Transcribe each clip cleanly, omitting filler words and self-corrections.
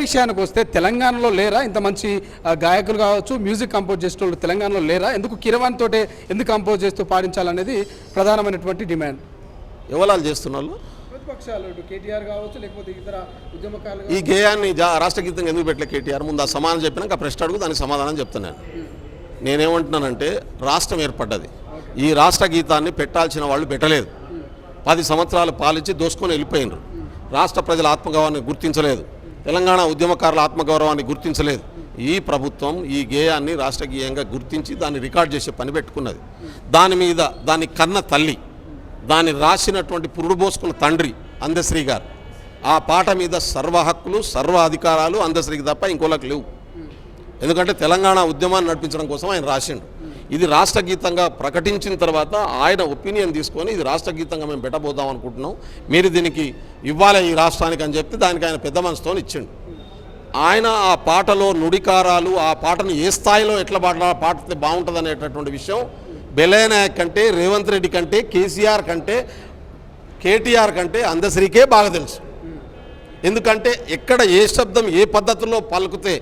విషయానికి వస్తే తెలంగాణలో లేరా ఇంత మంచి గాయకులు కావచ్చు, మ్యూజిక్ కంపోజ్ చేసిన వాళ్ళు తెలంగాణలో లేరా? ఎందుకు కీరవాణి తోటే ఎందుకు కంపోజ్ చేస్తూ పాడించాలనేది ప్రధానమైనటువంటి డిమాండ్. ఎవరు చేస్తున్నారు? ప్రతిపక్షాలు, కేటీఆర్ కావచ్చు, లేకపోతే ఇతర ఉద్యమకారులు. ఈ గేయాన్ని రాష్ట్ర గీతంగా ఎందుకు పెట్టలే కేటీఆర్? ముందు ఆ సమాధానం చెప్పినాక ప్రశ్న అడుగు, దానికి సమాధానం చెప్తున్నాను. నేనేమంటున్నానంటే రాష్ట్రం ఏర్పడ్డది, ఈ రాష్ట్ర గీతాన్ని పెట్టాల్సిన వాళ్ళు పెట్టలేదు. 10 సంవత్సరాలు పాలించి దోసుకొని వెళ్ళిపోయినారు. రాష్ట్ర ప్రజల ఆత్మగౌరవాన్ని గుర్తించలేదు, తెలంగాణ ఉద్యమకారుల ఆత్మగౌరవాన్ని గుర్తించలేదు. ఈ ప్రభుత్వం ఈ గేయాన్ని రాష్ట్ర గేయంగా గుర్తించి దాన్ని రికార్డ్ చేసే పని పెట్టుకున్నది. దాని మీద దాని కన్న తల్లి, దాన్ని రాసినటువంటి పురుడు పోసుకున్న తండ్రి అందశ్రీ గారు, ఆ పాట మీద సర్వ హక్కులు సర్వ అధికారాలు అందశ్రీకి తప్ప ఇంకోళ్ళకి లేవు. ఎందుకంటే తెలంగాణ ఉద్యమాన్ని నడిపించడం కోసం ఆయన రాసిండు. ఇది రాష్ట్ర గీతంగా ప్రకటించిన తర్వాత ఆయన ఒపీనియన్ తీసుకొని ఇది రాష్ట్ర గీతంగా మేము పెట్టబోదాం అనుకుంటున్నాం, మీరు దీనికి ఇవ్వాలి ఈ రాష్ట్రానికి అని చెప్తే దానికి ఆయన పెద్ద మనసుతో ఇచ్చిండు. ఆయన ఆ పాటలో నుడికారాలు, ఆ పాటను ఏ స్థాయిలో ఎట్లా పాడితే బాగుంటుంది అనేటటువంటి విషయం బెల్లయ్యనాయక్ కంటే, రేవంత్ రెడ్డి కంటే, కేసీఆర్ కంటే, కేటీఆర్ కంటే అందశ్రీకే బాగా తెలుసు. ఎందుకంటే ఎక్కడ ఏ శబ్దం ఏ పద్ధతిలో పలుకుతే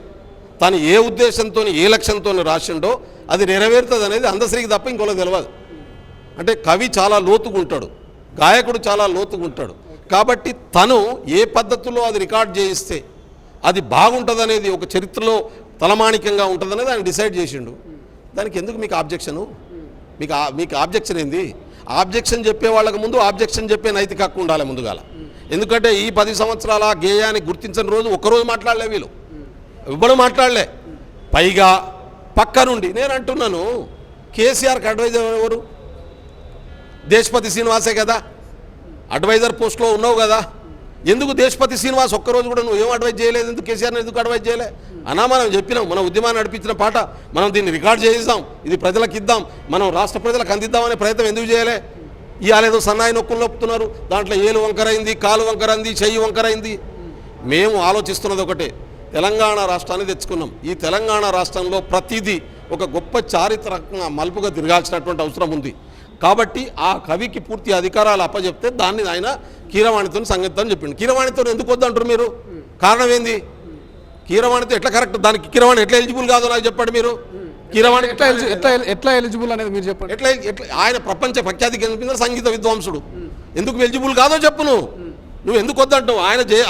తను ఏ ఉద్దేశంతో ఏ లక్ష్యంతో రాసిండో అది నెరవేరుతుంది అనేది అందశ్రీకి తప్ప ఇంకోళ్ళకి తెలియదు. అంటే కవి చాలా లోతుగుంటాడు, గాయకుడు చాలా లోతుగుంటాడు. కాబట్టి తను ఏ పద్ధతిలో అది రికార్డ్ చేయిస్తే అది బాగుంటుంది అనేది ఒక చరిత్రలో తలమాణికంగా ఉంటుంది అనేది ఆయన డిసైడ్ చేసిండు. దానికి ఎందుకు మీకు ఆబ్జెక్షను? మీకు ఆబ్జెక్షన్ ఏంది? ఆబ్జెక్షన్ చెప్పే వాళ్ళకి ముందు ఆబ్జెక్షన్ చెప్పే నైతిక హక్కు ఉండాలి ముందుగాల. ఎందుకంటే ఈ 10 సంవత్సరాల గేయాన్ని గుర్తించిన రోజు ఒక్కరోజు మాట్లాడలే, వీళ్ళు ఇవ్వడం మాట్లాడలే. పైగా పక్క నుండి నేను అంటున్నాను, కేసీఆర్కి అడ్వైజర్ ఎవరు? దేశపతి శ్రీనివాసే కదా, అడ్వైజర్ పోస్ట్లో ఉన్నావు కదా. ఎందుకు దేశపతి శ్రీనివాస్ ఒక్కరోజు కూడా నువ్వు ఏం అడ్వైజ్ చేయలేదు? ఎందుకు కేసీఆర్ని ఎందుకు అడ్వైజ్ చేయలే? అన్నా మనం చెప్పినాం, మన ఉద్యమాన్ని నడిపించిన పాట మనం దీన్ని రికార్డ్ చేయిద్దాం, ఇది ప్రజలకు ఇద్దాం, మనం రాష్ట్ర ప్రజలకు అందిద్దామనే ప్రయత్నం ఎందుకు చేయలే? ఇవాళ ఏదో సన్నాయి నొక్కులు నొప్పుతున్నారు, దాంట్లో ఏలు వంకరైంది, కాలు వంకరైంది, చెయ్యి వంకరైంది. మేము ఆలోచిస్తున్నది ఒకటే, తెలంగాణ రాష్ట్రాన్ని తెచ్చుకున్నాం. ఈ తెలంగాణ రాష్ట్రంలో ప్రతిదీ ఒక గొప్ప చారిత్రకంగా మలుపుగా తిరగాల్సినటువంటి అవసరం ఉంది. కాబట్టి ఆ కవికి పూర్తి అధికారాలు అప్పచెప్తే దాన్ని ఆయన కీరవాణితో సంగీతం చెప్పిండు. కీరవాణితో ఎందుకు వద్దంటారు మీరు? కారణం ఏంది? కీరవాణితో ఎట్లా కరెక్ట్? దానికి కీరవాణి ఎట్లా ఎలిజిబుల్ కాదో నాకు చెప్పండి మీరు. కీరవాణి ఎట్లా ఎలిజిబుల్ అనేది మీరు చెప్పండి. ఎట్లా ఆయన ప్రపంచ ప్రఖ్యాతి చెందిన సంగీత విద్వాంసుడు, ఎందుకు ఎలిజిబుల్ కాదో చెప్పు. నువ్వు ఎందుకు వద్దంటావు?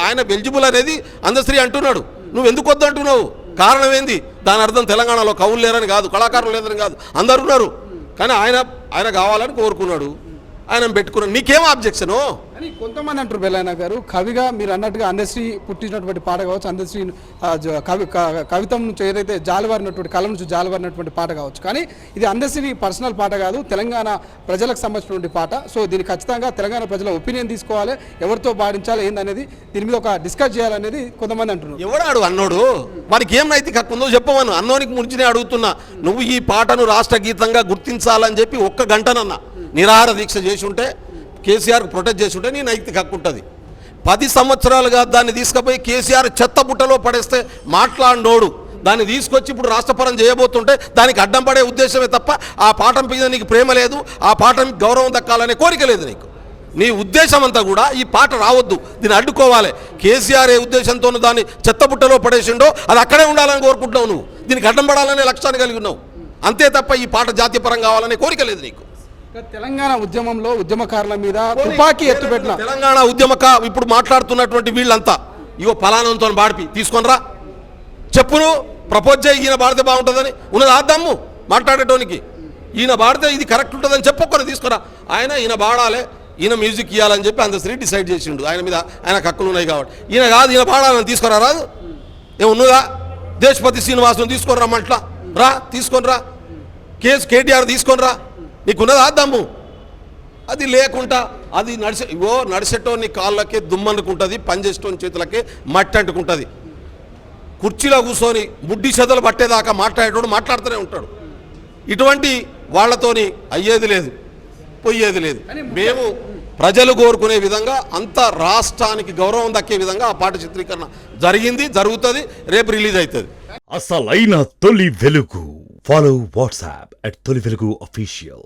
ఆయన ఎలిజిబుల్ అనేది అందశ్రీ అంటున్నాడు, నువ్వు ఎందుకు వద్దంటున్నావు? కారణం ఏంది? దాని అర్థం తెలంగాణలో కవులు లేరని కాదు, కళాకారులు లేరని కాదు, అందరు ఉన్నారు. కానీ ఆయన కావాలని కోరుకున్నాడు, ఆయన పెట్టుకున్నాడు. నీకేం ఆబ్జెక్షను అని కొంతమంది అంటారు. బెల్లయ్య గారు, కవిగా మీరు అన్నట్టుగా అందశ్రీ పుట్టినటువంటి పాట కావచ్చు, అందశ్రీ కవితం నుంచి ఏదైతే జాలువారినటువంటి కళ నుంచి జాలువారినటువంటి పాట కావచ్చు, కానీ ఇది అందశ్రీ పర్సనల్ పాట కాదు, తెలంగాణ ప్రజలకు సంబంధించినటువంటి పాట. సో దీన్ని ఖచ్చితంగా తెలంగాణ ప్రజల ఒపీనియన్ తీసుకోవాలి, ఎవరితో పాడించాలి ఏందనేది దీని మీద ఒక డిస్కస్ చేయాలనేది కొంతమంది అంటున్నారు. ఎవడాడు అన్నోడు? వారికి ఏం నైతిక హక్కు ఉందో చెప్పమను. అన్నోనికి ముంచునే అడుగుతున్నా. నువ్వు ఈ పాటను రాష్ట్ర గీతంగా గుర్తించాలని చెప్పి 1 గంటనన్నా నిరాహార దీక్ష చేసి ఉంటే, కేసీఆర్కి ప్రొటెక్ట్ చేసి ఉంటే నీ నైతిక హక్కు ఉంటుంది. 10 సంవత్సరాలుగా దాన్ని తీసుకుపోయి కేసీఆర్ చెత్త బుట్టలో పడేస్తే మాట్లాడినోడు దాన్ని తీసుకొచ్చి ఇప్పుడు రాష్ట్రపరం చేయబోతుంటే దానికి అడ్డం పడే ఉద్దేశమే తప్ప ఆ పాఠం మీద నీకు ప్రేమ లేదు, ఆ పాఠం గౌరవం దక్కాలనే కోరిక లేదు నీకు. నీ ఉద్దేశం అంతా కూడా ఈ పాట రావద్దు, దీన్ని అడ్డుకోవాలి. కేసీఆర్ ఏ ఉద్దేశంతో దాన్ని చెత్త బుట్టలో పడేసిండో అది అక్కడే ఉండాలని కోరుకుంటున్నావు. నువ్వు దీనికి అడ్డం పడాలనే లక్ష్యాన్ని కలిగి ఉన్నావు, అంతే తప్ప ఈ పాట జాతీయపరం కావాలనే కోరిక లేదు నీకు. తెలంగాణ ఉద్యమంలో ఉద్యమకారుల మీద తుపాకీ ఎత్తుపెట్టిన తెలంగాణ ఇప్పుడు మాట్లాడుతున్నటువంటి వీళ్ళంతా ఇగో ఫలానంతో బాడిపి తీసుకొనిరా చెప్పును ప్రపోజ్ చేయి, ఈయన బాడితే బాగుంటుందని ఉన్నది ఆద్దాము మాట్లాడేటోనికి. ఈయన బాడితే ఇది కరెక్ట్ ఉంటుందని చెప్పొక్కని తీసుకురా. ఈయన బాడాలి, ఈయన మ్యూజిక్ ఇవ్వాలని చెప్పి అందశ్రీ డిసైడ్ చేసిండు. ఆయన మీద ఆయనకు హక్కులు ఉన్నాయి కాబట్టి ఈయన కాదు, ఈయన పాడాలని తీసుకురా రాదు. ఏమున్నదా? దేశపతి శ్రీనివాసం తీసుకొని రమ్మంట్లా రా, తీసుకొని రా. కేటీఆర్ తీసుకొని రా, నీకున్నదా దమ్ము? అది లేకుండా అది నడిచేటోని కాళ్ళకే దుమ్మనుకుంటుంది, పనిచేసేటోని చేతులకే మట్టి అంటుకుంటుంది. కుర్చీలో కూర్చొని బుడ్డి చెదలు పట్టేదాకా మాట్లాడేటోడు మాట్లాడుతూనే ఉంటాడు. ఇటువంటి వాళ్ళతోని అయ్యేది లేదు, పోయేది లేదు. మేము ప్రజలు కోరుకునే విధంగా అంత రాష్ట్రానికి గౌరవం దక్కే విధంగా ఆ పాట చిత్రీకరణ జరిగింది, జరుగుతుంది, రేపు రిలీజ్ అవుతుంది. అసలైన తొలి వెలుగు. Follow WhatsApp @తొలి వెలుగు official.